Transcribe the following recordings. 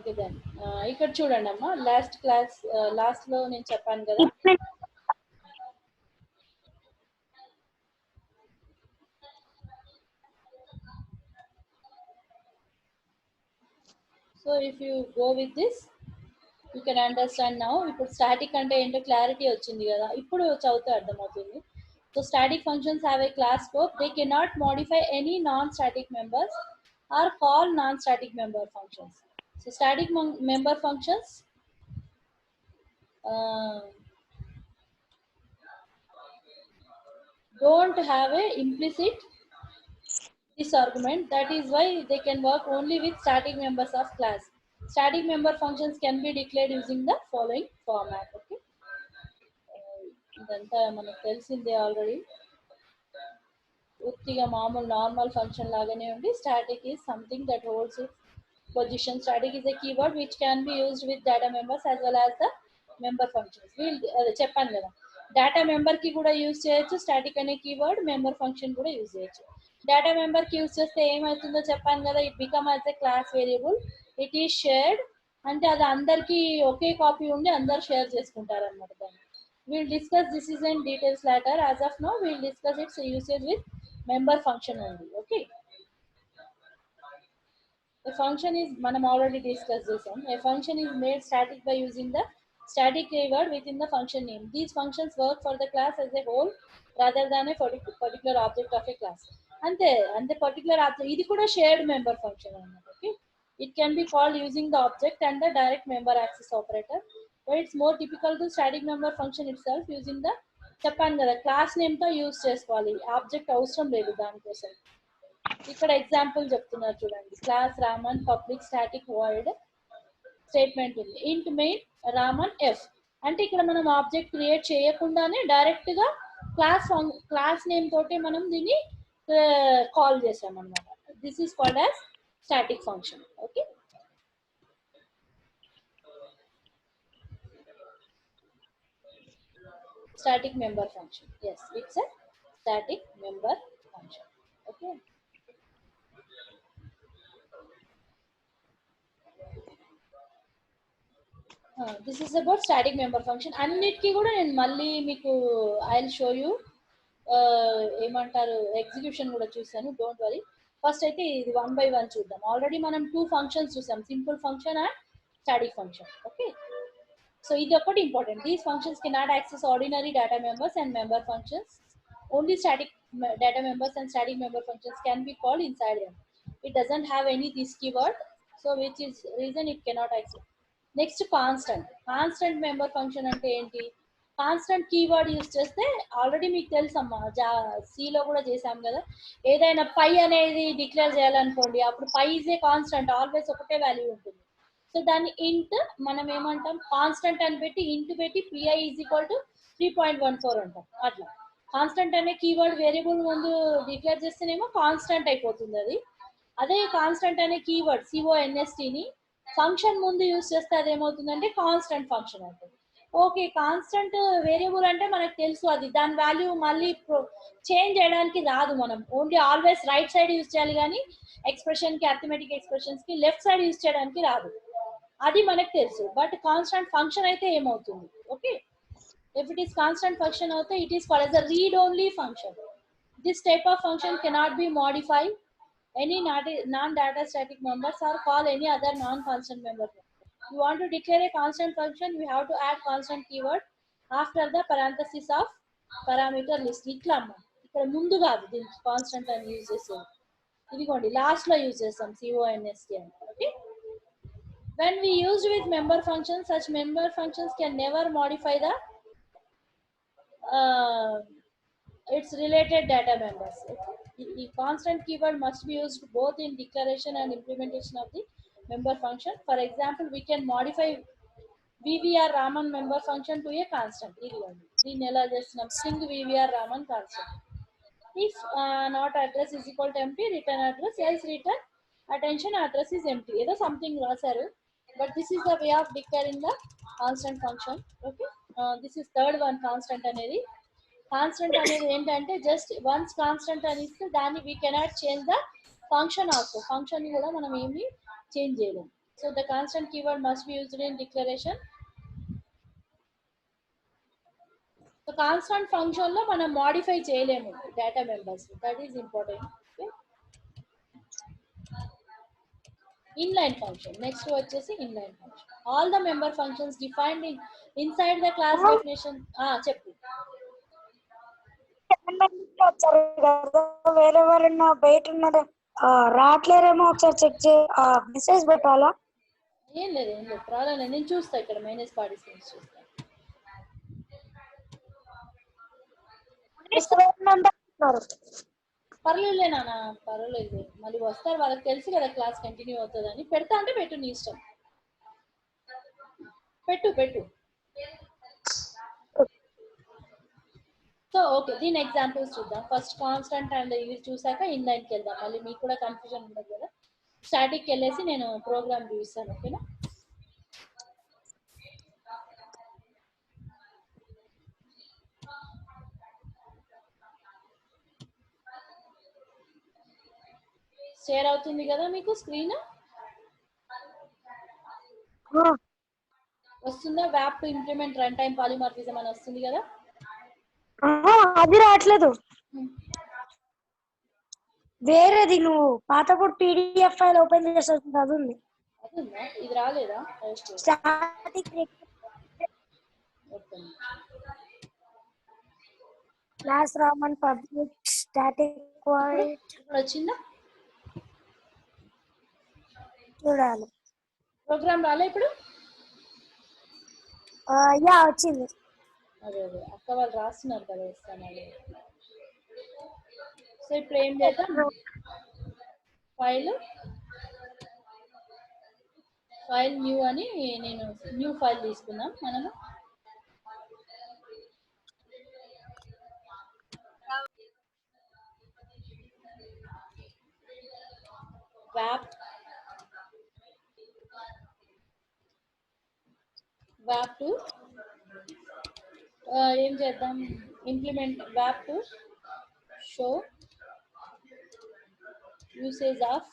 Okay then ఇక్కడ చూడండి అమ్మా లాస్ట్ క్లాస్ లాస్ట్ లో నేను చెప్పాను కదా so if you go with this you can understand now. ఇప్పుడు స్టాటిక్ అంటే ఏంటో క్లారిటీ వచ్చింది కదా, ఇప్పుడు చదివితే అర్థమవుతుంది. So static functions have a class scope. They cannot modify any non-static members or call non-static member functions. So static member functions uh, don't have a implicit this argument. That is why they can work only with static members of class. Static member functions can be declared using the following format. Okay, ఇదంతా మనకు తెలిసిందే already. ఉత్తిగా మామూలు normal function లాగానే ఉంది. Static is something that holds it position. Static is a keyword which can be used with data members as well as the member functions. అదే చెప్పాను కదా, డేటా మెంబర్ కి కూడా యూజ్ చేయొచ్చు స్టాటిక్ అనే కీవర్డ్, మెంబర్ ఫంక్షన్ కూడా use చేయొచ్చు. Data member కి యూజ్ చేస్తే ఏమవుతుందో చెప్పాను కదా, it become as a class variable. It is shared అంటే అది అందరికి ఒకే కాపీ ఉండి అందరు షేర్ చేసుకుంటారు అనమాట. దాన్ని we'll discuss this is in details later. As of now we'll discuss its usage with member function only. Okay, a function is manam already discussed this one. A function is made static by using the static keyword within the function name. These functions work for the class as a whole rather than a particular object of a class. And the particular object ఇది కూడా shared member function అన్నమాట. Okay, it can be called using the object and the direct member access operator, but it's more typical to static member function itself using the చెప్పాను కదా class name తో use చేసుకోవాలి, object అవసరం లేదు దానికోసం. ఇక్కడ example చెప్తున్నారు చూడండి. Class Raman public static void statement ఉంది. ఇంట్ మెయిన్ రామన్ ఎఫ్ అంటే ఇక్కడ మనం ఆబ్జెక్ట్ క్రియేట్ చేయకుండానే డైరెక్ట్ గా క్లాస్ నేమ్ తోటే మనం దీన్ని కాల్ చేసాం అన్నమాట. This is called as static function. Okay, static member function. Yes, it's a static member function. Okay, this is about static member function. అన్నిటికీ కూడా నేను మళ్ళీ మీకు ఐ విల్ షో యూ ఏమంటారు ఎగ్జిక్యూషన్ కూడా చూసాను, డోంట్ వరీ. ఫస్ట్ అయితే ఇది 1 by 1 చూద్దాం. ఆల్రెడీ మనం 2 ఫంక్షన్స్ చూసాం, simple function and static function. Okay, so ఇది ఒకటి important. These functions cannot access ordinary data members and member functions. Only static data members and static member functions can be called inside them. It doesn't have any this keyword, so which is reason it cannot access. Next, constant member function అంటే ఏంటి? Constant keyword use చేస్తే already మీకు తెలుసమ్మా, సిలో కూడా చేసాం కదా. ఏదైనా పై అనేది డిక్లేర్ చేయాలనుకోండి, అప్పుడు పై ఈజ్ ఏ కాన్స్టెంట్, ఆల్వేస్ ఒకటే వాల్యూ ఉంటుంది. సో దాన్ని ఇంట్ మనం ఏమంటాం, కాన్స్టెంట్ అని పెట్టి ఇంట్ పెట్టి పిఐ ఈజ్ ఈక్వల్ టు 3.14 అంటాం. అట్లా కాన్స్టెంట్ అనే కీవర్డ్ వేరియబుల్ ముందు డిక్లేర్ చేస్తేనేమో కాన్స్టెంట్ అయిపోతుంది అది. అదే కాన్స్టెంట్ అనే కీవర్డ్ CONSTని ఫంక్షన్ ముందు యూజ్ చేస్తే అది ఏమవుతుందంటే కాన్స్టెంట్ ఫంక్షన్ అవుతుంది. ఓకే, కాన్స్టెంట్ వేరియబుల్ అంటే మనకు తెలుసు, అది దాని వాల్యూ మళ్ళీ చేంజ్ చేయడానికి రాదు. మనం only always right side use చేయాలి, కానీ ఎక్స్ప్రెషన్ కి అర్థమెటిక్ ఎక్స్ప్రెషన్స్ కి లెఫ్ట్ సైడ్ యూజ్ చేయడానికి రాదు, అది మనకు తెలుసు. బట్ కాన్స్టెంట్ ఫంక్షన్ అయితే ఏమవుతుంది? Okay, if it is constant function also, it is called as a read only function. This type of function cannot be modified any non-data static members or call any other non-constant member. You want to declare a constant function, we have to add constant keyword after the parenthesis of parameter list. ఇట్లా అమ్మ, ఇక్కడ ముందు కాదు దీనికి constant అని use చేసేది. ఇదిగోండి last లో యూజ్ చేస్తాం CONST అని. Okay, when we used with member functions, such member functions can never modify the its related data members. The constant keyword must be used both in declaration and implementation of the member function. For example, we can modify VVR Raman member function to a constant. దీన్ని ఎలా చేస్తున్నాం, string VVR Raman constant. If not address is equal to empty, return address, else return attention address is empty. ఏదో something రాశారు, but this is the way of declaring the constant function. Okay, this is third one. Constant అనేది ఏంటంటే just once constant అని ఇస్తే దాన్ని we cannot change the function also. Function కూడా మనం ఏమి చేంజ్ చేయలేము. So the constant keyword must be used in declaration. So constant function లో మనం modify చేయలేము data members. That is important. Okay. Inline function. Next వచ్చేసి inline function. All the member functions defined inside the class definition. చెప్పు. వచ్చారు కదా, వేరే ఎవరైనా బయట ఉన్నారు రావట్లేరేమో ఒకసారి చెక్ చే మెసేజ్ పెట్టాలా? ఏం లేదు ప్రాబ్లం లేదు, నేను చూస్తా ఇక్కడ మైనస్ పార్టిసిపెంట్స్ చూస్తాను. పర్లేదులే నాన్న, పర్వాలేదు, మళ్ళీ వస్తారు, వాళ్ళకి తెలుసు కదా క్లాస్ కంటిన్యూ అవుతుందని. పెడతా అంటే పెట్టు, నీ ఇష్టం, పెట్టు. సో ఓకే, దీని ఎగ్జాంపుల్స్ చూద్దాం. ఫస్ట్ కాన్స్టెంట్ అండ్ ఇవి చూసాక ఇన్లైన్కి వెళ్దాం, మళ్ళీ మీకు కూడా కన్ఫ్యూజన్ ఉండదు కదా. స్టాటిక్కి వెళ్ళేసి నేను ప్రోగ్రామ్ చూపిస్తాను, ఓకేనా. షేర్ అవుతుంది కదా మీకు స్క్రీన్? వస్తుందా? వ్యాప్ to implement run time polymorphism అని వస్తుంది కదా. అది రావట్లేదు, వేరేది. నువ్వు పాతపూర్ పీడిఎఫ్ ఫైల్ ఓపెన్ చేస్తుంది, అది ఉంది. అదుందా? ఇది రాలేదా? Static class Raman public static void ఇప్పుడు వచ్చిందా? చూడాలి. ప్రోగ్రామ్ రాలే ఇప్పుడు? యా వచ్చింది. అదే అక్క వాళ్ళు రాస్తున్నారు కదా, ఇస్తాను. సో ఇప్పుడు ఏం చేద్దాం, ఫైల్ న్యూ అని నేను న్యూ ఫైల్ తీసుకుందాం మనము. వ్యాప్ టు ఏం చేద్దాం, ఇంప్లిమెంట్ వ్యాప్ to show usage of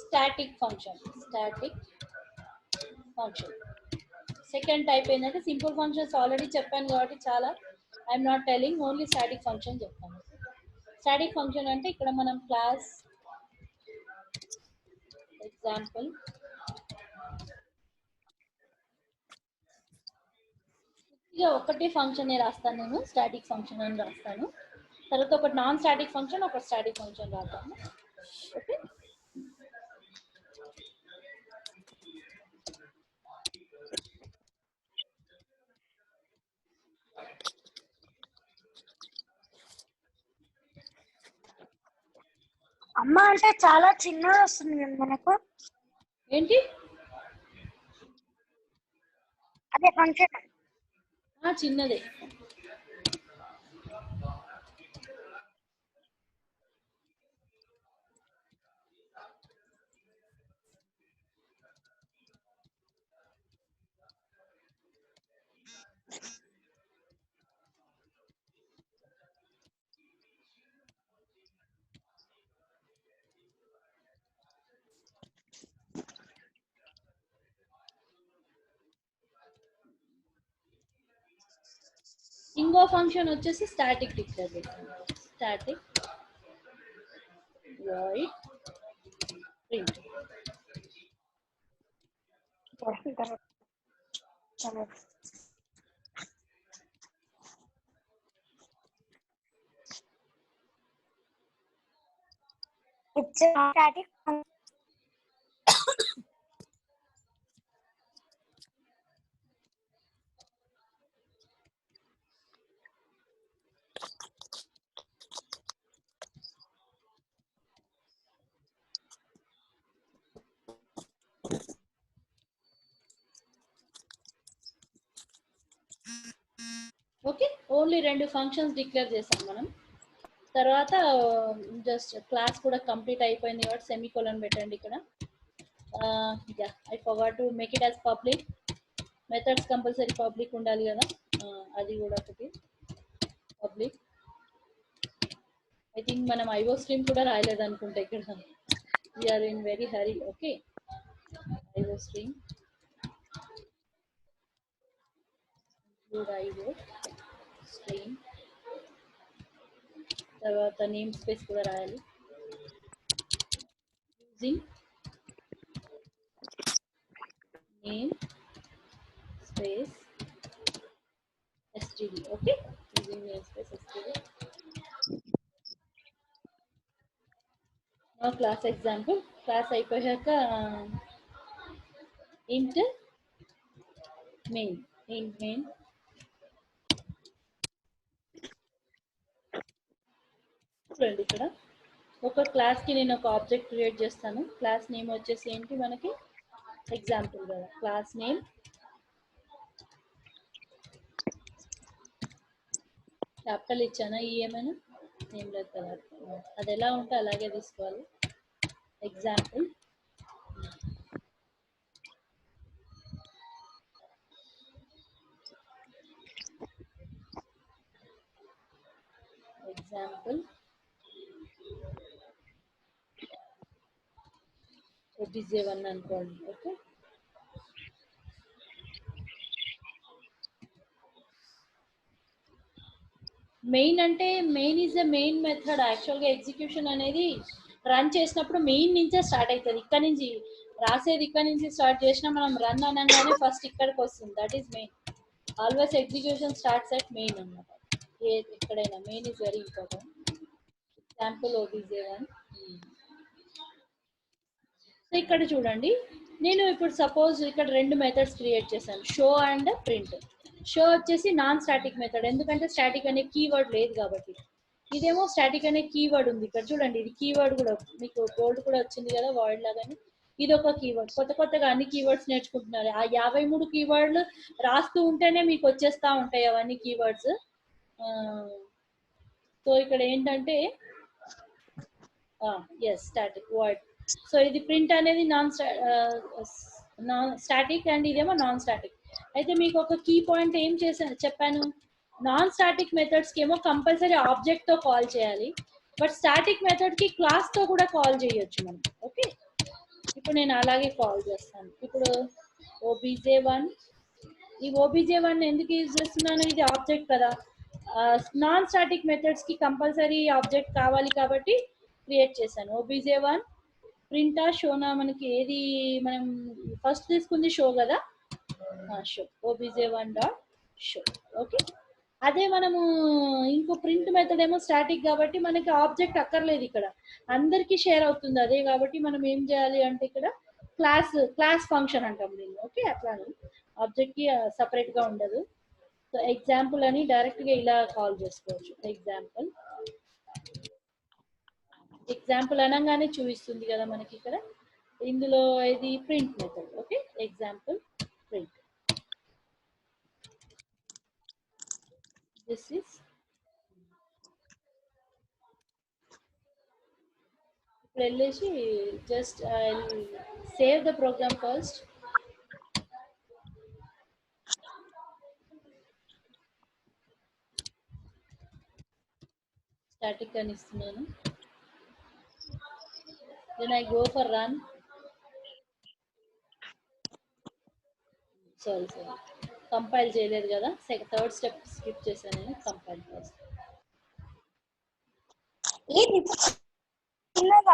static function. Second type ఏంటంటే సింపుల్ ఫంక్షన్స్ ఆల్రెడీ చెప్పాను కాబట్టి చాలా I'm not telling, only static function చెప్తాను. స్టాటిక్ ఫంక్షన్ అంటే ఇక్కడ మనం క్లాస్ ఎగ్జాంపుల్ ఇక ఒకటి ఫంక్షన్ రాస్తాను నేను, స్టాటిక్ ఫంక్షన్ అని రాస్తాను. తర్వాత ఒకటి నాన్ స్టాటిక్ ఫంక్షన్, ఒక స్టాటిక్ ఫంక్షన్ రాస్తాను. ఓకే, అమ్మ అంటే చాలా చిన్నది వస్తుంది మనకు. ఏంటి? అదే ఫంక్షన్ చిన్నదే. ఇంకో ఫంక్షన్ వచ్చేసి స్టాటిక్ డిక్లేర్ చేస్తాను. Static void print. Static okay, only 2 functions declare చేసాం మనం. తర్వాత జస్ట్ క్లాస్ కూడా కంప్లీట్ అయిపోయింది కాబట్టి సెమీకోలన్ పెట్టండి ఇక్కడ. I forgot to make it as public. Methods compulsory public ఉండాలి కదా, అది కూడా ఒకటి పబ్లిక్. ఐ థింక్ మనం ఐఓ స్ట్రీమ్ కూడా రాయలేదు అనుకుంటా ఇక్కడ. We are in very hurry. Okay. IO stream. Include IO stream. తర్వాత నేమ్ స్పేస్ కూడా రాయాలి. Using name space std. Okay, using name space std. Now class example. Class అయిపోయాక int main. చూడండి ఇక్కడ ఒక క్లాస్ కి నేను ఒక ఆబ్జెక్ట్ క్రియేట్ చేస్తాను. క్లాస్ నేమ్ వచ్చేసి ఏంటి మనకి ఎగ్జాంపుల్ కదా. క్లాస్ నేమ్ క్యాపిటల్ ఇచ్చానా ఏమైనా ఏం లేదు కదా, అది ఎలా ఉంటే అలాగే తీసుకోవాలి. ఎగ్జాంపుల్ obj1 అనుకోండి. ఓకే, మెయిన్ అంటే main is the main method. యాక్చువల్గా ఎగ్జిక్యూషన్ అనేది రన్ చేసినప్పుడు మెయిన్ నుంచే స్టార్ట్ అవుతుంది. ఇక్కడ నుంచి రాసేది ఇక్కడ నుంచి స్టార్ట్ చేసినా మనం రన్ అనగానే ఫస్ట్ ఇక్కడికి వస్తుంది. That is main. Always execution starts at main అన్నమాట. ఎక్కడైనా main is very important. Example obj1. So ఇక్కడ చూడండి, నేను ఇప్పుడు సపోజ్ ఇక్కడ రెండు మెథడ్స్ క్రియేట్ చేశాను, షో అండ్ ప్రింట్. షో వచ్చేసి నాన్ స్టాటిక్ మెథడ్, ఎందుకంటే స్టాటిక్ అనే కీవర్డ్ లేదు కాబట్టి. ఇదేమో స్టాటిక్ అనే కీవర్డ్ ఉంది. ఇక్కడ చూడండి, ఇది కీవర్డ్ కూడా మీకు బోర్డు కూడా వచ్చింది కదా వర్డ్ లాగానే. ఇది ఒక కీవర్డ్. కొత్తగా అన్ని కీవర్డ్స్ నేర్చుకుంటున్నారు. ఆ 53 కీవర్డ్లు రాస్తూ ఉంటేనే మీకు వచ్చేస్తా ఉంటాయి అవన్నీ కీవర్డ్స్. సో ఇక్కడ ఏంటంటే ఎస్ స్టాటిక్ వర్డ్. సో ఇది ప్రింట్ అనేది నాన్ స్టాటిక్ అండ్ ఇదేమో నాన్ స్టాటిక్. అయితే మీకు ఒక కీ పాయింట్ ఏం చెప్పాను, నాన్ స్టాటిక్ మెథడ్స్కి ఏమో కంపల్సరీ ఆబ్జెక్ట్తో కాల్ చేయాలి, బట్ స్టాటిక్ మెథడ్కి క్లాస్తో కూడా కాల్ చేయొచ్చు మనం. ఓకే, ఇప్పుడు నేను అలాగే కాల్ చేస్తాను. ఇప్పుడు obj1. ఈ obj1 ఎందుకు యూజ్ చేస్తున్నాను, ఇది ఆబ్జెక్ట్ కదా. నాన్ స్టాటిక్ మెథడ్స్కి కంపల్సరీ ఆబ్జెక్ట్ కావాలి కాబట్టి క్రియేట్ చేశాను. obj1 ప్రింటా షోనా, మనకి ఏది మనం ఫస్ట్ తీసుకుంది షో కదా. Show obj1 dot show. Okay, అదే మనము ఇంకో ప్రింట్ మెథడ్ ఏమో స్టాటిక్ కాబట్టి మనకి ఆబ్జెక్ట్ అక్కర్లేదు, ఇక్కడ అందరికీ షేర్ అవుతుంది అదే కాబట్టి మనం ఏం చేయాలి అంటే ఇక్కడ క్లాస్ ఫంక్షన్ అంటాం దీన్ని. ఓకే, అట్లా ఆబ్జెక్ట్కి సపరేట్గా ఉండదు. సో ఎగ్జాంపుల్ అని డైరెక్ట్గా ఇలా కాల్ చేసుకోవచ్చు. ఎగ్జాంపుల్ అనగానే చూపిస్తుంది కదా మనకి ఇక్కడ. ఇందులో ఇది print method. Okay, example print. This is ఇప్పుడు వెళ్ళేసి just I save the program first. Static అని ఇస్తున్నాను. Then I go for run. Sorry compile చేయలేదు కదా, థర్డ్ స్టెప్ స్కిప్ చేశాను నేను. Compile first.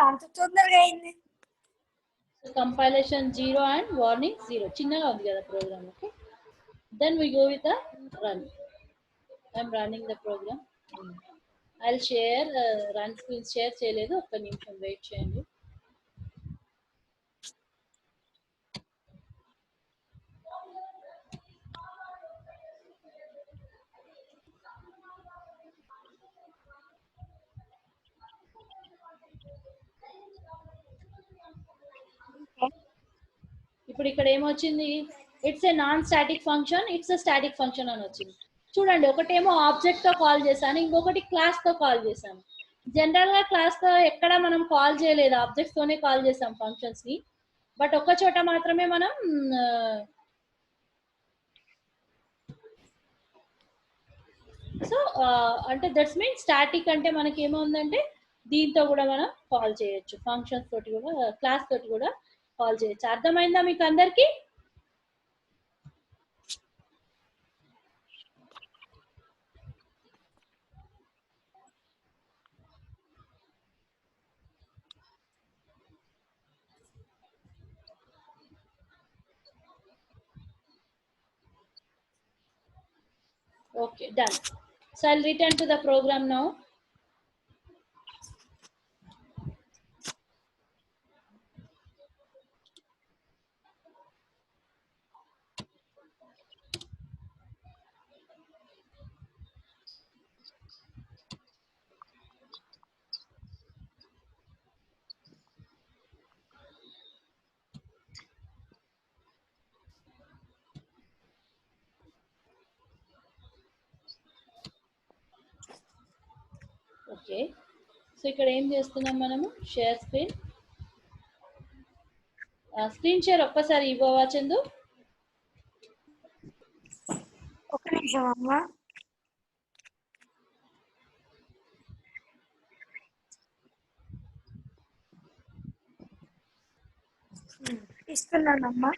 అంత తొందరగా అయింది. Compilation 0 and warning 0. చిన్నగా ఉంది కదా program. Okay, then we go with the run. I'm running the program. I share run screen share చేయలేదు, ఒక్క నిమిషం వెయిట్ చేయండి. ఇప్పుడు ఇక్కడ ఏమొచ్చింది, it's a non static function, it's a static function అని వచ్చింది. చూడండి, ఒకటేమో ఆబ్జెక్ట్ తో కాల్ చేశాను, ఇంకొకటి క్లాస్ తో కాల్ చేశాను. జనరల్ గా క్లాస్ తో ఎక్కడ మనం కాల్ చేయలేదు, ఆబ్జెక్ట్స్ తోనే కాల్ చేసాం ఫంక్షన్స్ ని. బట్ ఒక్క చోట మాత్రమే మనం సో అంటే దట్స్ మీన్ స్టాటిక్ అంటే మనకి ఏమవుందంటే దీంతో కూడా మనం కాల్ చేయొచ్చు, ఫంక్షన్స్ తోటి కూడా, క్లాస్ తోటి కూడా కాల్ చేయొచ్చు. అర్థమైందా మీకు అందరికి? Okay, done. So I'll return to the program now. Okay, so ఇక్కడ ఏం చేస్తున్నాం మనము? Share screen. స్క్రీన్ షేర్ ఒక్కసారి ఇవ్వవా చందు? ఒక నిమిషం అమ్మ. ఇస్తున్నానమ్మా.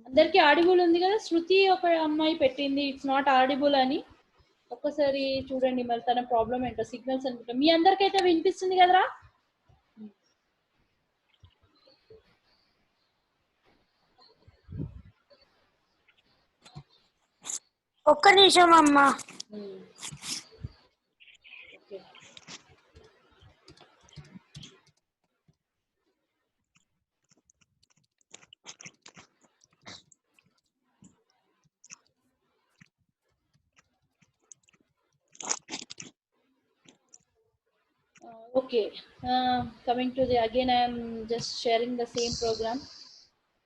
అందరికి ఆడిబుల్ ఉంది కదా? శృతి ఒక అమ్మాయి పెట్టింది ఇట్స్ నాట్ ఆడిబుల్ అని. ఒక్కసారి చూడండి మరి తన ప్రాబ్లం ఏంటో. సిగ్నల్స్ అనుకుంటా. మీ అందరికైతే వినిపిస్తుంది కదరా? ఒక్క నిమిషం అమ్మా. Okay, okay. Coming to the again, I am just sharing the same program.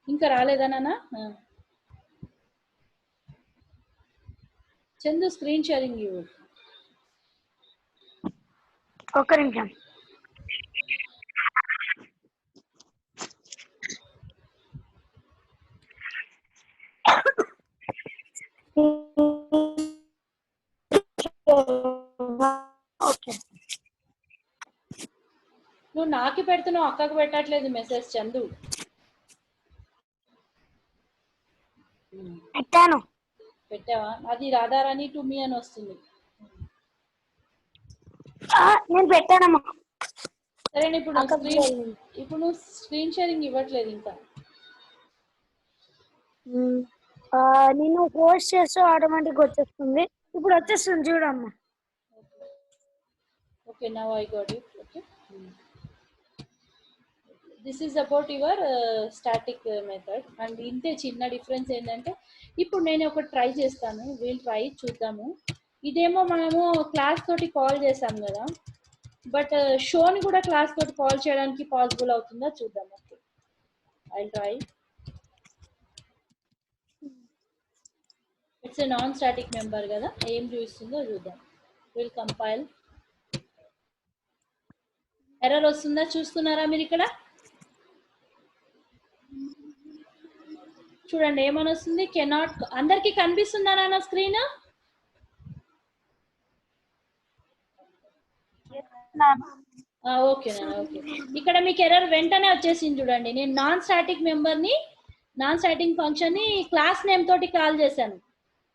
ఇంకా రాలేదా నాన్న? చందు స్క్రీన్ షేరింగ్ ఇవ్వు. ఒక్క నిమిషం. ఓకే, నువ్వు నాకి పెడుతున్నావు, అక్కకు పెట్టట్లేదు మెసేజ్ చందు. పెట్టాను. పెట్టావా? అది రాధారాణి టు మీ అని వస్తుంది. నేను పెట్టానమ్మా. సరే, ఇప్పుడు నువ్వు స్క్రీన్ షేరింగ్ ఇవ్వట్లేదు ఇంకా. నేను పోస్ట్ చేస్తే ఆటోమేటిక్ వచ్చేస్తుంది. ఇప్పుడు వచ్చేస్తుంది చూడమ్మా. Okay, now I got it. Okay, this is about your static method. And ఇంతే చిన్న డిఫరెన్స్ ఏంటంటే, ఇప్పుడు నేను ఒకటి ట్రై చేస్తాను, వీళ్ళు ట్రై చూద్దాము. ఇదేమో మనము క్లాస్ తోటి కాల్ చేసాం కదా, బట్ షోని కూడా క్లాస్ తోటి కాల్ చేయడానికి పాసిబుల్ అవుతుందా చూద్దాం. Okay, I try. It's a non static member కదా, ఏం చూస్తుందో చూద్దాం. Will compile. ఎర్రర్ వస్తుందా చూస్తున్నారా మీరు ఇక్కడ? చూడండి ఏమని వస్తుంది. కెనాట్. అందరికి కనిపిస్తుందా నా స్క్రీన్? Okay okay. ఇక్కడ మీకు ఎర్రర్ వెంటనే వచ్చేసింది చూడండి. నేను నాన్ స్టాటిక్ మెంబర్ని, నాన్ స్టాటిక్ ఫంక్షన్ ని క్లాస్ నేమ్ తోటి కాల్ చేశాను,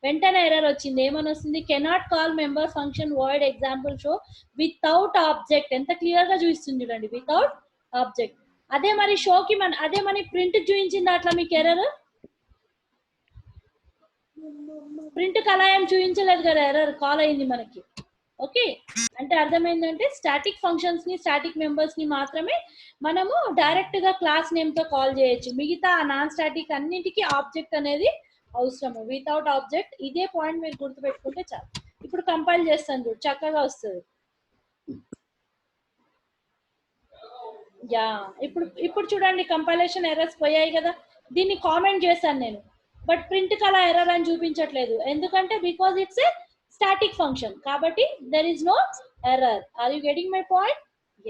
వెంటనే ఎర్రర్ వచ్చింది. ఏమని వస్తుంది? Cannot call member function void example show without object. ఎంత క్లియర్ గా చూపిస్తుంది చూడండి, వితౌట్ ఆబ్జెక్ట్. అదే మరి షోకి అదే మరి ప్రింట్ చూపించింది అట్లా మీకు ఎర్రర్? ప్రింట్ అలా ఏం చూపించలేదు కదా, ఎర్రర్ కాల్ అయింది మనకి. ఓకే, అంటే అర్థమైందంటే స్టాటిక్ ఫంక్షన్స్ ని, స్టాటిక్ మెంబర్స్ ని మాత్రమే మనము డైరెక్ట్ గా క్లాస్ నేమ్ తో కాల్ చేయొచ్చు. మిగతా నాన్ స్టాటిక్ అన్నింటికి ఆబ్జెక్ట్ అనేది అవసరము, వితౌట్ ఆబ్జెక్ట్. ఇదే పాయింట్ మీరు గుర్తుపెట్టుకుంటే చాలు. ఇప్పుడు కంపైల్ చేస్తాను చూడు, చక్కగా వస్తుంది. యా, ఇప్పుడు చూడండి కంపైలేషన్ ఎర్రర్స్ పోయాయి కదా. దీన్ని కామెంట్ చేశాను నేను, బట్ ప్రింట్ కి అలా ఎర్రర్ అని చూపించట్లేదు. ఎందుకంటే because it's a static function కాబట్టి there is no error. Are you getting my point?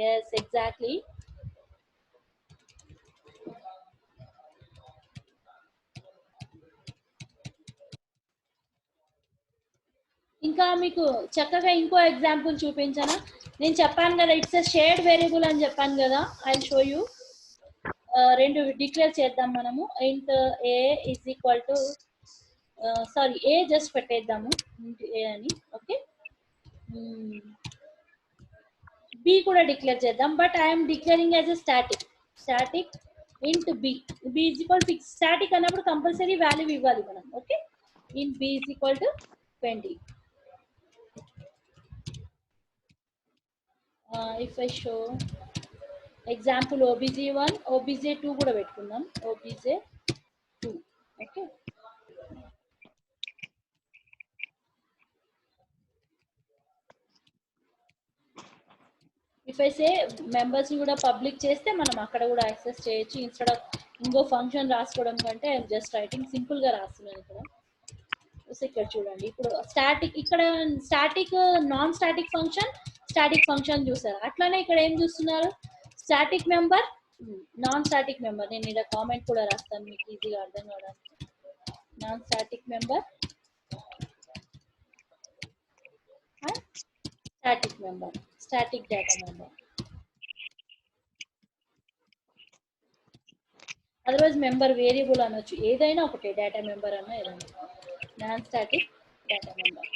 Yes, exactly. ఇంకా మీకు చక్కగా ఇంకో ఎగ్జాంపుల్ చూపించనా? నేను చెప్పాను కదా ఇట్స్ ఎ షేర్డ్ వేరియబుల్ అని చెప్పాను కదా. I show you. రెండు డిక్లేర్ చేద్దాం మనము. Int a is equal to sorry a just పెట్టేద్దాము ఇంట్ ఏ అని. ఓకే, బి కూడా డిక్లేర్ చేద్దాం. But I'm declaring as a static int b. B is equal fix. Static అన్నప్పుడు కంపల్సరీ వాల్యూ ఇవ్వాలి మనం. Okay, int b is equal to 20. if I show example obj1, obj2 కూడా పెట్టుకుందాం. obj2. Okay, if I say members ని కూడా public చేస్తే మనం అక్కడ కూడా యాక్సెస్ చేయొచ్చు. ఇన్స్టెడ్ ఆఫ్ ఇంకో ఫంక్షన్ రాసుకోవడం కంటే ఐఎమ్ జస్ట్ రైటింగ్ సింపుల్ గా రాస్తున్నాను ఇక్కడ. ఇక్కడ చూడండి, ఇప్పుడు స్టాటిక్, ఇక్కడ static non static function, static function చూసారు. అట్లానే ఇక్కడ ఏం చూస్తున్నారు? Static member, non static member. నేను ఇక్కడ కామెంట్ కూడా రాస్తాను మీకు ఈజీగా అర్థం కావడానికి. Non static member, static member, static data member. Otherwise member variable అనొచ్చు, ఏదైనా ఒకటే, డేటా మెంబర్ అన్న ఏదైనా. నాన్ స్టాటిక్ డేటా మెంబర్,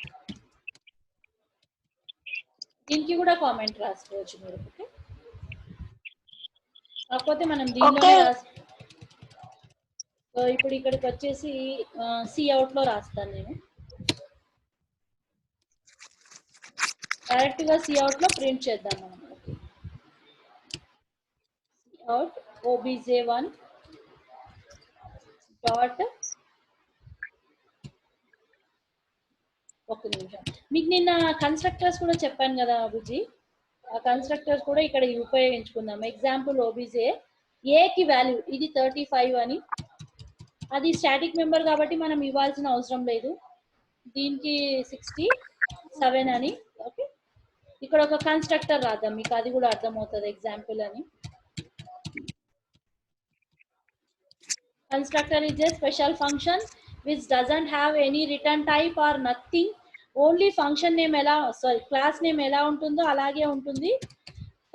దీనికి కూడా కామెంట్ రాసుకోవచ్చు మీరు. ఓకే, కాకపోతే మనం దీనిలోనే రాసి, ఇప్పుడు ఇక్కడికి వచ్చేసి సిఅవుట్ లో రాస్తాను నేను. డైరెక్ట్ గా సిఅవుట్ లో ప్రింట్ చేద్దాం మనం. సిఅవుట్ obj1 డాట్, ఒక నిమిషం, మీకు నిన్న కన్స్ట్రక్టర్స్ కూడా చెప్పాను కదా బుజ్జి, ఆ కన్స్ట్రక్టర్స్ కూడా ఇక్కడ ఉపయోగించుకుందాం. ఎగ్జాంపుల్ ఓబీజే ఏకి వాల్యూ ఇది 35 అని, అది స్టాటిక్ మెంబర్ కాబట్టి మనం ఇవ్వాల్సిన అవసరం లేదు. దీనికి 67 అని. ఓకే, ఇక్కడ ఒక కన్స్ట్రక్టర్ రాద్దాం, మీకు అది కూడా అర్థమవుతుంది. ఎగ్జాంపుల్ అని. Constructor is a special function which doesn't have any return type or nothing. Only function name ఎలా, సారీ క్లాస్ నేమ్ ఎలా ఉంటుందో అలాగే ఉంటుంది.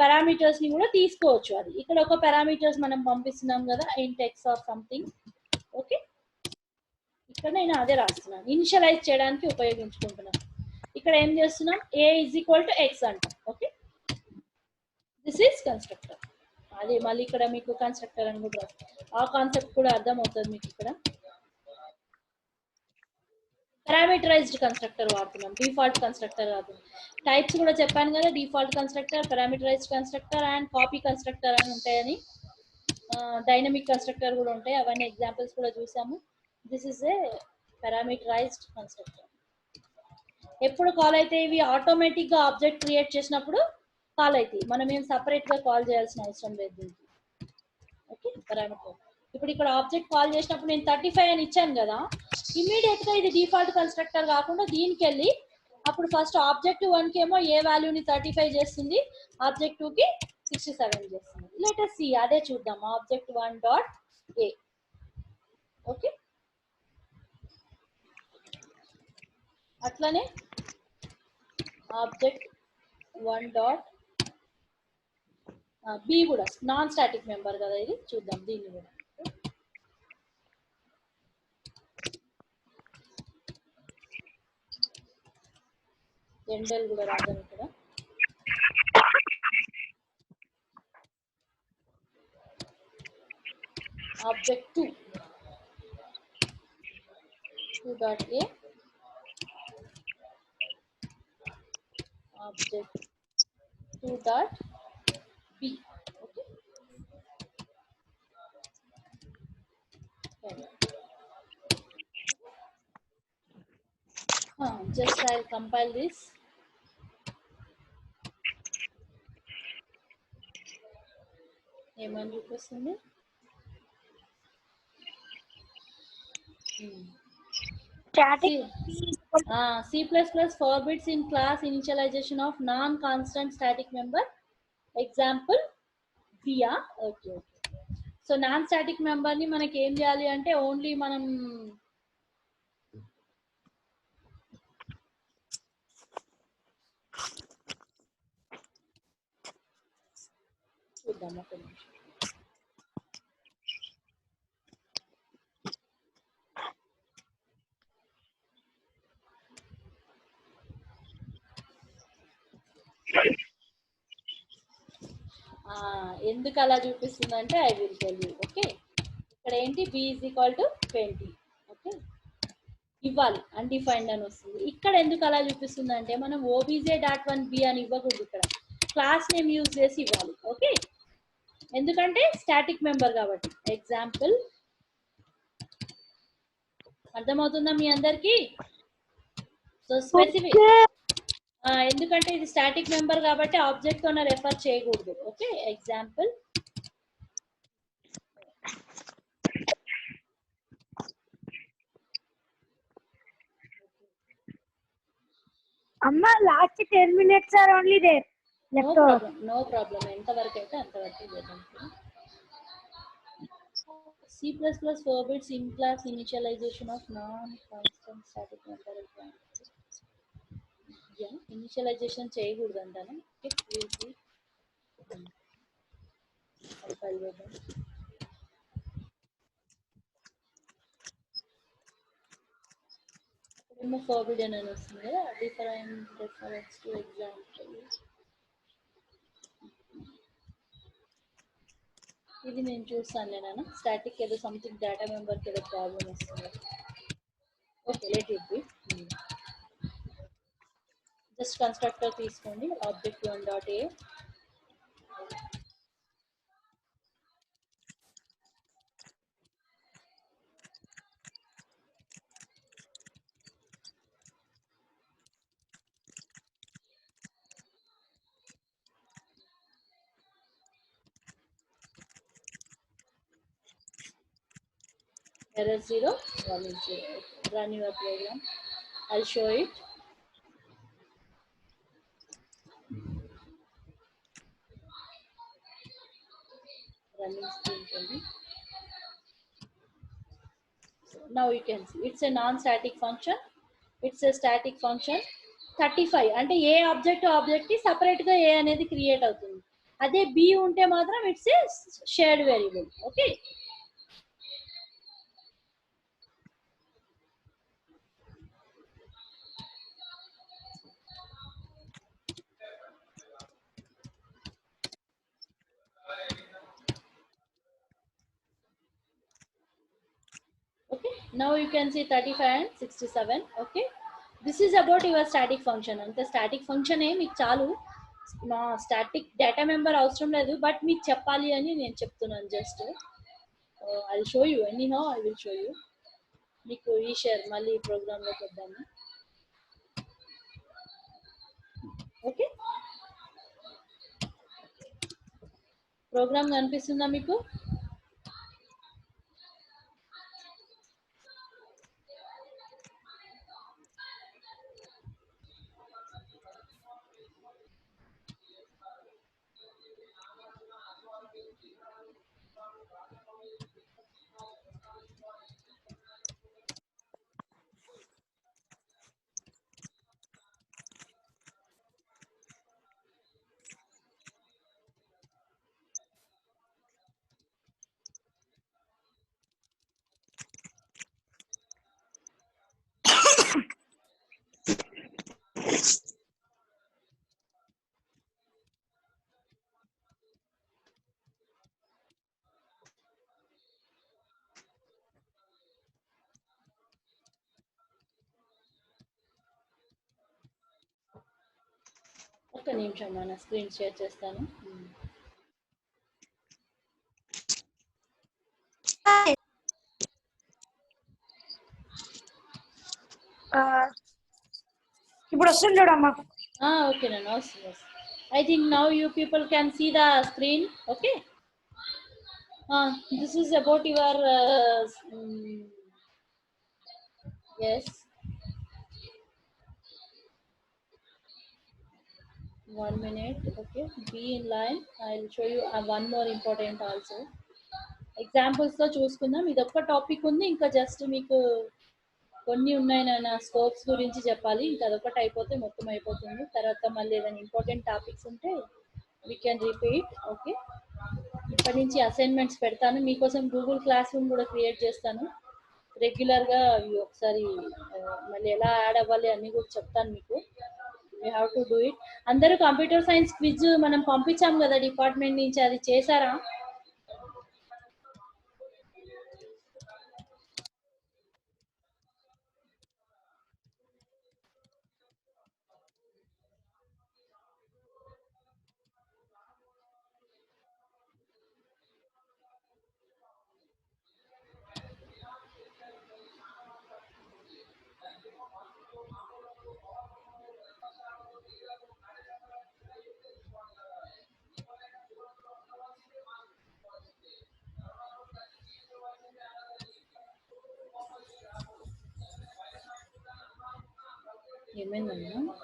పారామీటర్స్ ని కూడా తీసుకోవచ్చు. అది ఇక్కడ ఒక పారామీటర్స్ మనం పంపిస్తున్నాం కదా, ఇంట్ ఎక్స్ ఆర్ సంథింగ్. ఓకే, ఇక్కడ నేను అదే రాస్తున్నాను, ఇనిషియలైజ్ చేయడానికి ఉపయోగించుకుంటున్నాను. ఇక్కడ ఏం చేస్తున్నాం? ఏ ఈజ్ ఈక్వల్ టు ఎక్స్ అంటాం. Okay, this is constructor. అదే మళ్ళీ ఇక్కడ మీకు కన్స్ట్రక్టర్ అని కూడా ఆ కాన్సెప్ట్ కూడా అర్థమవుతుంది మీకు. ఇక్కడ పారామీటరైజ్డ్ కన్స్ట్రక్టర్ వాడుతున్నాం, డిఫాల్ట్ కన్స్ట్రక్టర్ కాదు. టైప్స్ కూడా చెప్పాను కదా, default constructor, parameterised constructor and copy constructor అని ఉంటాయని. డైనమిక్ కన్స్ట్రక్టర్ కూడా ఉంటాయి, అవన్నీ ఎగ్జాంపుల్స్ కూడా చూసాము. This is a parameterised constructor. ఎప్పుడు కాల్ అయితే ఇవి ఆటోమేటిక్ గా ఆబ్జెక్ట్ క్రియేట్ చేసినప్పుడు కాల్ అవుతాయి, మనం ఏం సపరేట్ గా కాల్ చేయాల్సిన అవసరం లేదు దీనికి. Okay, parameter. ఇప్పుడు ఇక్కడ ఆబ్జెక్ట్ కాల్ చేసినప్పుడు నేను 35 అని ఇచ్చాను కదా, ఇమీడియట్ గా ఇది డిఫాల్ట్ కన్స్ట్రక్టర్ కాకుండా దీనికి వెళ్ళి అప్పుడు ఫస్ట్ ఆబ్జెక్ట్ 1 కి ఏమో ఏ వాల్యూని 35 చేస్తుంది, ఆబ్జెక్ట్ 2 కి 67 చేస్తుంది. లెట్ us see, అదే చూద్దాం. Object 1 dot a. ఓకే, అట్లనే ఆబ్జెక్ట్ 1 డాట్ బి కూడా నాన్ స్టాటిక్ మెంబర్ కదా ఇది, చూద్దాం దీన్ని కూడా. జెండల్ కూడా రాద్దాం ఇక్కడ. Object 2 dot a, object 2 dot b. Okay, just I'll compile this. ఏమని చూపిస్తుంది? C++ forbids in class initialization of non-constant static member. Example via. Okay. So non static member ని మనకి ఏం చేయాలి అంటే ఓన్లీ మనం చూద్దాం ఒక నిమిషం. ఎందుకు అలా చూపిస్తుందంటే I will tell you. Okay, ఇక్కడ ఏంటి b is equal to 20. Okay, ఇవ్వాలి అన్డిఫైన్డ్ అని వస్తుంది. ఇక్కడ ఎందుకు అలా చూపిస్తుంది అంటే మనం obj.1b అని ఇవ్వకూడదు, ఇక్కడ క్లాస్ నేమ్ యూజ్ చేసి ఇవ్వాలి. ఓకే, ఎందుకంటే స్టాటిక్ మెంబర్ కాబట్టి. ఎగ్జాంపుల్ అర్థమవుతుందా మీ అందరికి? సో స్పెసిఫిక్, ఎందుకంటే ఇది స్టాటిక్ మెంబర్ కాబట్టి ఆబ్జెక్ట్ తో రెఫర్ చేయకూడదు. Okay, example Amma, last 10 minutes are only there. No problem ఎంతవరకు అయితే అంతవరకు చేద్దాం. C++ 4 bits in class initialization of non-constant static member. Yeah, initialization చేయకూడదు అంటాను. forbidden అని వస్తుంది కదా, డిఫరెంట్ రిఫరెన్స్ టు ఎగ్జాంపుల్. ఇది నేను చూస్తాను నేను స్టాటిక్ ఏదో సంథింగ్ డేటా మెంబర్కి ఏదో ప్రాబ్లం వస్తుంది. Okay, let it be. Just constructor తీసుకోండి, object 1.a. error 0, 1 is 0. Run your program. I'll show it. Running screen can be. So now you can see it's a non-static function. It's a static function. 35 అంటే ఏ object కి separate గా ఏ అనేది create అవుతుంది. అదే B ఉంటే మాత్రం it's a shared variable. Okay, okay, now you can see 35 and 67. Okay, this is about your static function. అంటే static function మీకు చాలు, నా స్టాటిక్ డేటా మెంబర్ అవసరం లేదు, బట్ మీకు చెప్పాలి అని నేను చెప్తున్నాను. Just I will show you, anyhow I will show you. మీకు ఈ షేర్ మళ్ళీ ప్రోగ్రామ్లోకి వద్దాము. ఓకే, ప్రోగ్రామ్ కనిపిస్తుందా మీకు? ఒక్క నిమిషం నా స్క్రీన్ షేర్ చేస్తాను. ఇప్పుడు వస్తుంది చూడమ్మా. ఓకే నాన్న, వస్తుంది. I think now you people can see the screen. Okay, this is about your yes, 1 minute. Okay, be in line. I'll show you one more important also. Examples తో చూసుకుందాం. ఇది ఒక్క టాపిక్ ఉంది, ఇంకా జస్ట్ మీకు కొన్ని ఉన్నాయి నాన్న, స్కోప్స్ గురించి చెప్పాలి. ఇంకా అదొకటి అయిపోతే మొత్తం అయిపోతుంది. తర్వాత మళ్ళీ ఏదైనా ఇంపార్టెంట్ టాపిక్స్ ఉంటే we can repeat. ఓకే, ఇప్పటి నుంచి అసైన్మెంట్స్ పెడతాను మీకోసం. గూగుల్ క్లాస్ రూమ్ కూడా క్రియేట్ చేస్తాను. రెగ్యులర్గా అవి ఒకసారి మళ్ళీ ఎలా యాడ్ అవ్వాలి అన్నీ కూడా చెప్తాను మీకు. You have to do it. అందరూ కంప్యూటర్ సైన్స్ క్విజ్ మనం పంపించాం కదా డిపార్ట్మెంట్ నుంచి, అది చేశారా? ఏమైందమ్మా?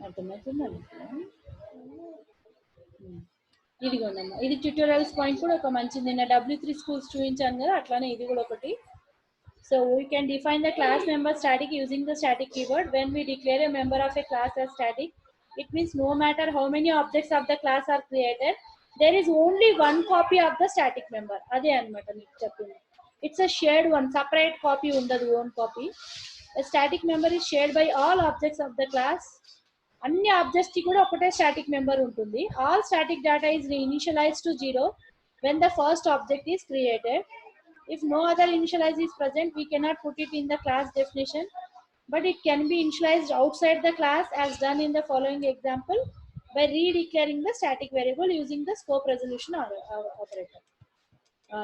అర్థమవుతుందండి. ఇదిగోండి అమ్మా, ఇది ట్యూటోరియల్స్ పాయింట్ కూడా ఒక మంచిది. నిన్న W3 స్కూల్స్ చూపించాను కదా, అట్లానే ఇది కూడా ఒకటి. So we can define the class member static using the static keyword. When we declare a member of a class as static, it means no matter how many objects of the class are created, there is only one copy of the static member. Ade anamata meeku cheppindi. It's a shared one, separate copy undadu, own copy. A static member is shared by all objects of the class. అన్ని objects కి కూడా ఒకటే static member ఉంటుంది. All static data is initialised to 0 when the first object is created. If no other initialize is present, we cannot put it in the class definition, but it can be initialized outside the class as done in the following example by redeclaring the static variable using the scope resolution operator.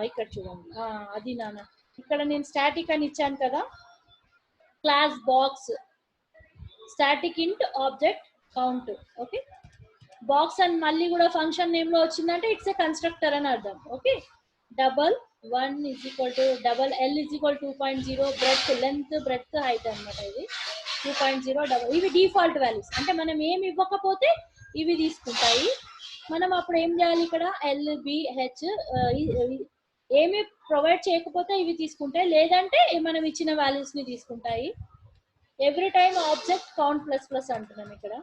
ఇక్కడ చూడండి, అది నాన్న, ఇక్కడ నేను static అని ఇచ్చాను కదా, class box static ఇంట్ ఆబ్జెక్ట్ కౌంట్. ఓకే, బాక్స్ అని మళ్ళీ కూడా ఫంక్షన్ నేమ్ లో వచ్చిందంటే ఇట్స్ ఏ కన్స్ట్రక్టర్ అని అర్థం. Okay, double 1 is equal to double L is equal 2.0 breadth, length breadth height అనమాట. ఇది 2.0 డబల్. ఇవి డిఫాల్ట్ వాల్యూస్, అంటే మనం ఏమి ఇవ్వకపోతే ఇవి తీసుకుంటాయి. మనం అప్పుడు ఏం చేయాలి, ఇక్కడ LBH ఏమి ప్రొవైడ్ చేయకపోతే ఇవి తీసుకుంటాయి, లేదంటే మనం ఇచ్చిన వాల్యూస్ ని తీసుకుంటాయి. Every time object count plus plus అంటున్నాం ఇక్కడ.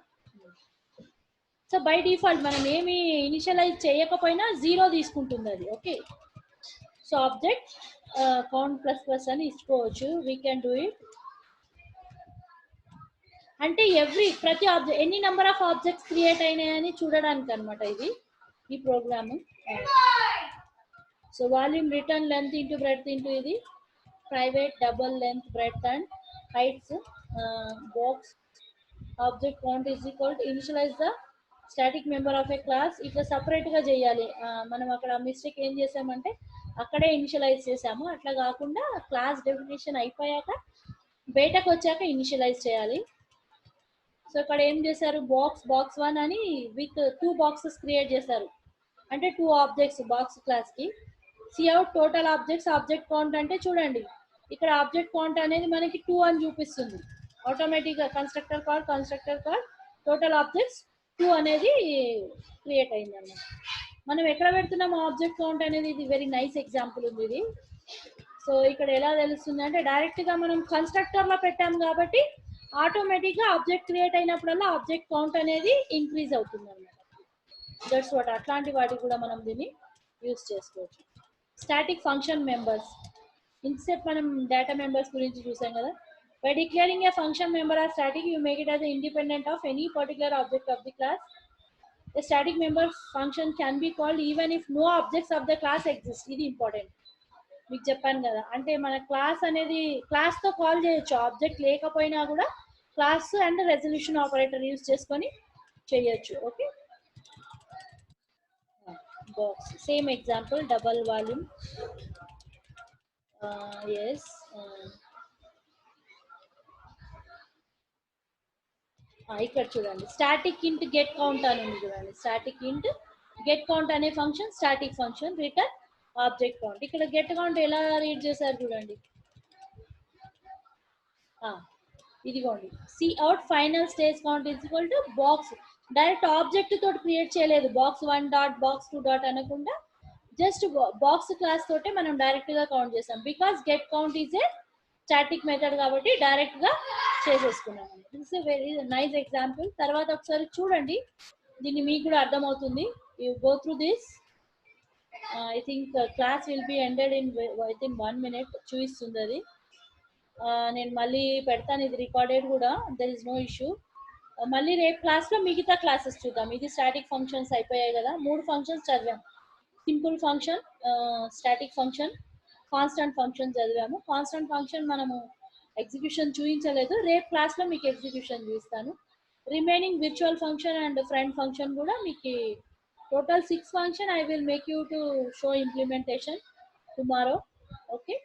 సో బై డిఫాల్ట్ మనం ఏమి ఇనిషియలైజ్ చేయకపోయినా 0 తీసుకుంటుంది అది. Okay, so object count plus plus అని ఇచ్చుకోవచ్చు. We can do it. అంటే ప్రతి ఆబ్జెక్ట్ ఎన్ని నెంబర్ ఆఫ్ ఆబ్జెక్ట్స్ క్రియేట్ అయినాయని చూడడానికి అనమాట ఇది ఈ program. So volume return length into breadth into ఇది private double length breadth and heights box object count is equal to initialize the static member of a class. ఇట్లా సపరేట్గా చేయాలి. మనం అక్కడ మిస్టేక్ ఏం చేసామంటే అక్కడే ఇనిషియలైజ్ చేసాము, అట్లా కాకుండా క్లాస్ డెఫినేషన్ అయిపోయాక బయటకు వచ్చాక ఇనిషియలైజ్ చేయాలి. సో ఇక్కడ ఏం చేశారు, బాక్స్ 1 అని విత్ 2 బాక్సెస్ క్రియేట్ చేశారు, అంటే 2 ఆబ్జెక్ట్స్ బాక్స్ క్లాస్ కి. Cout total objects object count అంటే చూడండి, ఇక్కడ ఆబ్జెక్ట్ కౌంట్ అనేది మనకి 2 అని చూపిస్తుంది. ఆటోమేటిక్గా కన్స్ట్రక్టర్ కాల్ టోటల్ ఆబ్జెక్ట్స్ 2 అనేది క్రియేట్ అయింది అన్నమాట. మనం ఎక్కడ పెడుతున్నాం ఆబ్జెక్ట్ కౌంట్ అనేది, ఇది వెరీ నైస్ ఎగ్జాంపుల్ ఉంది ఇది. సో ఇక్కడ ఎలా తెలుస్తుంది అంటే డైరెక్ట్ గా మనం కన్స్ట్రక్టర్ లో పెట్టాం కాబట్టి ఆటోమేటిక్ గా ఆబ్జెక్ట్ క్రియేట్ అయినప్పుడల్లా ఆబ్జెక్ట్ కౌంట్ అనేది ఇంక్రీజ్ అవుతుంది అన్నమాట. దట్స్ వాట్, అట్లాంటి వాటికి కూడా మనం దీన్ని యూజ్ చేసుకోవచ్చు. స్టాటిక్ ఫంక్షన్ మెంబర్స్, ఇంతసేపు మనం డేటా మెంబర్స్ గురించి చూసాం కదా. By declaring a function member as static, you make it as independent of any particular object of the class. A static member function can be called even if no objects of the class exist. ఇది important, మీకు చెప్పాను కదా. అంటే మన class అనేది class తో call చేయొచ్చు, object లేకపోయినా కూడా class and resolution operator use చేసుకొని చేయొచ్చు. Okay, box same example double volume. Yes, ఇక్కడ చూడండి స్టాటిక్ ఇంట్ గెట్ కౌంట్ అని ఉంది చూడండి. స్టాటిక్ ఇంట్ గెట్ కౌంట్ అనే function static function return object count. ఇక్కడ గెట్ కౌంట్ ఎలా రీడ్ చేశారు చూడండి, ఇదిగోండి cout final stage count is equal to box. Direct object తోటి క్రియేట్ చేయలేదు, బాక్స్ 1 డాట్ బాక్స్ 2 డాట్ అనకుండా జస్ట్ బాక్స్ క్లాస్ తోటే మనం డైరెక్ట్ గా కౌంట్ చేసాం. Because get count is a static method కాబట్టి డైరెక్ట్ గా చేసేసుకున్నాను. This is very nice example. తర్వాత ఒకసారి చూడండి, దీన్ని మీకు కూడా అర్థమవుతుంది. You go through this. I think class will be ended in with in 1 minute చూపిస్తుంది అది. నేను మళ్ళీ పెడతాను, ఇది రికార్డెడ్ కూడా, దర్ ఇస్ నో ఇష్యూ. మళ్ళీ రేపు క్లాస్లో మిగతా క్లాసెస్ చూద్దాం. ఇది స్టాటిక్ ఫంక్షన్స్ అయిపోయాయి కదా, 3 ఫంక్షన్స్ చదివాం. Simple function, static function, constant function చదివాము. కాన్స్టెంట్ ఫంక్షన్ మనము ఎగ్జిక్యూషన్ చూపించలేదు, రేపు క్లాస్లో మీకు ఎగ్జిక్యూషన్ చూపిస్తాను. Remaining virtual function and friend function కూడా మీకు total 6 function I will make you to show implementation tomorrow. Okay,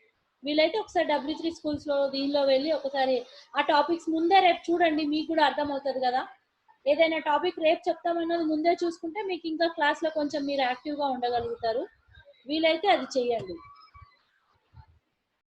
వీలైతే ఒకసారి W3 స్కూల్స్లో దీనిలో వెళ్ళి ఒకసారి ఆ టాపిక్స్ ముందే రేపు చూడండి, మీకు కూడా అర్థమవుతుంది కదా. ఏదైనా టాపిక్ రేపు చెప్తామన్నది ముందే చూసుకుంటే మీకు ఇంకా క్లాస్లో కొంచెం మీరు యాక్టివ్గా ఉండగలుగుతారు. వీలైతే అది చేయండి.